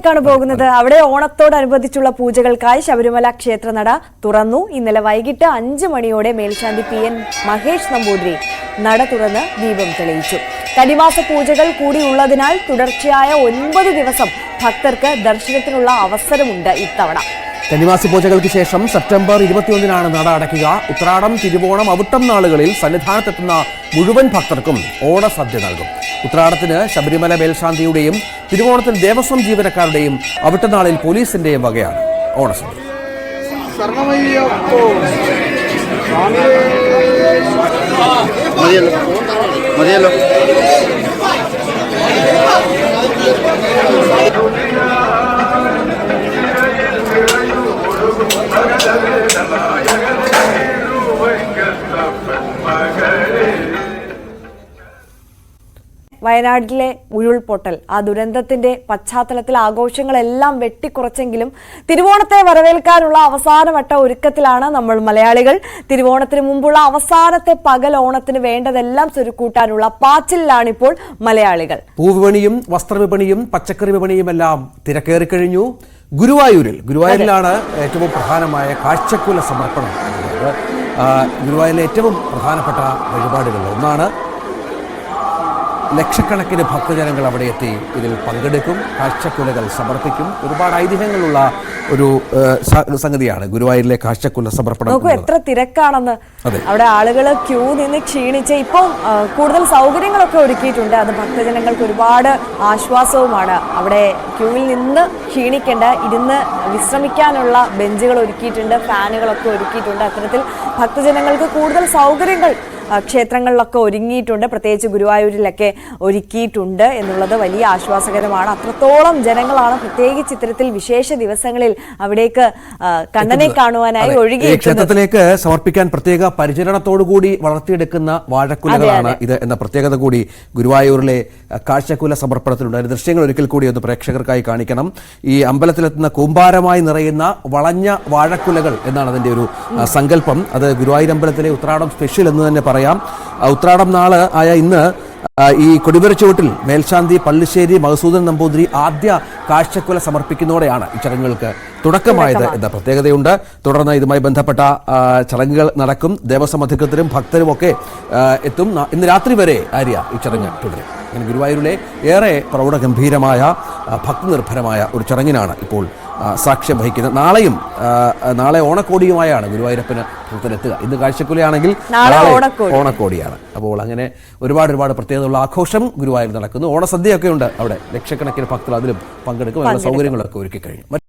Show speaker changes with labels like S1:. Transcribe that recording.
S1: മലയാളിലേക്കാണ് പോകുന്നത്. അവിടെ ഓണത്തോടനുബന്ധിച്ചുള്ള പൂജകൾക്കായി ശബരിമല ക്ഷേത്രനട തുറന്നു. ഇന്നലെ വൈകിട്ട് 5 മണിയോടെ മേൽശാന്തി PN മഹേഷ് നമ്പൂതിരി നട തുറന്ന് ദീപം തെളിയിച്ചു. കന്നിമാസ പൂജകൾ കൂടി ഉള്ളതിനാൽ തുടർച്ചയായ 9 ദിവസം ഭക്തർക്ക് ദർശനത്തിനുള്ള അവസരമുണ്ട് ഇത്തവണ.
S2: കന്നിമാസ പൂജകൾക്ക് ശേഷം സെപ്റ്റംബർ 21-നാണ് നട അടയ്ക്കുക. ഉത്രാടം, തിരുവോണം, അവിട്ടം നാളുകളിൽ സന്നിധാനത്തെത്തുന്ന മുഴുവൻ ഭക്തർക്കും ഓണസദ്യ നൽകും. ഉത്രാടത്തിന് ശബരിമല മേൽശാന്തിയുടെയും തിരുവോണത്തിന് ദേവസ്വം ജീവനക്കാരുടെയും അവിട്ടനാളിൽ പോലീസിന്റെയും വകയാണ് ഓണസദ്യ.
S1: വയനാട്ടിലെ ഉരുൾപൊട്ടൽ, ആ ദുരന്തത്തിന്റെ പശ്ചാത്തലത്തിൽ ആഘോഷങ്ങളെല്ലാം വെട്ടിക്കുറച്ചെങ്കിലും തിരുവോണത്തെ വരവേൽക്കാനുള്ള അവസാനവട്ട ഒരുക്കത്തിലാണ് നമ്മൾ മലയാളികൾ. തിരുവോണത്തിന് മുമ്പുള്ള അവസാനത്തെ പകൽ ഓണത്തിന് വേണ്ടതെല്ലാം സ്വരുക്കൂട്ടാനുള്ള പാച്ചിലാണിപ്പോൾ മലയാളികൾ.
S2: പൂവിപണിയും വസ്ത്രവിപണിയും പച്ചക്കറി വിപണിയും എല്ലാം തിരക്കേറിക്കഴിഞ്ഞു. ഗുരുവായൂരിലാണ് ഏറ്റവും പ്രധാനമായ കാഴ്ചക്കുല സമർപ്പണം. ഗുരുവായൂരിലെ ഏറ്റവും പ്രധാനപ്പെട്ട വഴിപാടുകളിൽ ഒന്നാണ്. ലക്ഷക്കണക്കിന് ഭക്തജനങ്ങൾ അവിടെ എത്തി ഇതിൽ പങ്കെടുക്കും, കാഴ്ചക്കുലകൾ സമർപ്പിക്കും. ഒരുപാട് ഐതിഹ്യങ്ങളുള്ള ഒരു സംഗതിയാണ് ഗുരുവായൂരിലെ കാഴ്ചക്കുല സമർപ്പണം.
S1: നോക്കൂ എത്ര തിരക്കാണെന്ന്. അവിടെ ആളുകൾ ക്യൂ നിന്ന് ക്ഷീണിച്ച് ഇപ്പം കൂടുതൽ സൗകര്യങ്ങളൊക്കെ ഒരുക്കിയിട്ടുണ്ട്. അത് ഭക്തജനങ്ങൾക്ക് ഒരുപാട് ആശ്വാസവുമാണ്. അവിടെ ക്യൂവിൽ നിന്ന് ക്ഷീണിക്കേണ്ട, ഇരുന്ന് വിശ്രമിക്കാനുള്ള ബെഞ്ചുകൾ ഒരുക്കിയിട്ടുണ്ട്, ഫാനുകളൊക്കെ ഒരുക്കിയിട്ടുണ്ട്. അത്തരത്തിൽ ഭക്തജനങ്ങൾക്ക് കൂടുതൽ സൗകര്യങ്ങൾ ക്ഷേത്രങ്ങളിലൊക്കെ ഒരുങ്ങിയിട്ടുണ്ട്, പ്രത്യേകിച്ച് ഗുരുവായൂരിലൊക്കെ ഒരുക്കിയിട്ടുണ്ട് എന്നുള്ളത് വലിയ ആശ്വാസകരമാണ്. അത്രത്തോളം ജനങ്ങളാണ് പ്രത്യേകിച്ച് ഇത്തരത്തിൽ വിശേഷ ദിവസങ്ങളിൽ അവിടേക്ക് കണ്ണനെ കാണുവാനായി ഒഴുകി.
S2: ക്ഷേത്രത്തിലേക്ക് സമർപ്പിക്കാൻ പ്രത്യേക പരിചരണത്തോടുകൂടി വളർത്തിയെടുക്കുന്ന വാഴക്കുലകളാണ് ഇത് എന്ന പ്രത്യേകത കൂടി ഗുരുവായൂരിലെ കാഴ്ചക്കുല സമർപ്പണത്തിലുണ്ട്. ദൃശ്യങ്ങൾ ഒരിക്കൽ കൂടി ഒന്ന് പ്രേക്ഷകർക്കായി കാണിക്കണം. ഈ അമ്പലത്തിലെത്തുന്ന കൂമ്പാരമായി നിറയുന്ന വളഞ്ഞ വാഴക്കുലകൾ എന്നാണ് അതിന്റെ ഒരു സങ്കല്പം. അത് ഗുരുവായൂർ അമ്പലത്തിലെ ഉത്രാടം സ്പെഷ്യൽ എന്ന് തന്നെ പറയാം. ഉത്രാടം നാള് ആയ ഇന്ന് ഈ കൊടിമരച്ചുവട്ടിൽ മേൽശാന്തി പള്ളിശ്ശേരി മധുസൂദൻ നമ്പൂതിരി ആദ്യ കാഴ്ചക്കുല സമർപ്പിക്കുന്നതോടെയാണ് ഈ ചടങ്ങുകൾക്ക് തുടക്കമായത് എന്ന പ്രത്യേകതയുണ്ട്. തുടർന്ന് ഇതുമായി ബന്ധപ്പെട്ട ചടങ്ങുകൾ നടക്കും. ദേവസ്വം അധികൃതരും ഭക്തരും ഒക്കെ എത്തും. ഇന്ന് രാത്രി വരെ ഈ ചടങ്ങ് തുടരും. അങ്ങനെ ഗുരുവായൂരിലെ ഏറെ പ്രൗഢഗംഭീരമായ ഭക്തിനിർഭരമായ ഒരു ചടങ്ങിനാണ് ഇപ്പോൾ സാക്ഷ്യം വഹിക്കുന്നത്. നാളെ ഓണക്കോടിയുമായാണ് ഗുരുവായൂരപ്പന് ഭക്തരെത്തുക. ഇന്ന് കാഴ്ചക്കുലയാണെങ്കിൽ നാളെ ഓണക്കോടിയാണ്. അപ്പോൾ അങ്ങനെ ഒരുപാട് പ്രത്യേകതയുള്ള ആഘോഷം ഗുരുവായൂർ നടക്കുന്നു. ഓണസദ്യയൊക്കെ ഉണ്ട് അവിടെ. ലക്ഷക്കണക്കിന് ഭക്തർ അതിലും പങ്കെടുക്കും. സൗകര്യങ്ങളൊക്കെ ഒരുക്കി കഴിഞ്ഞു.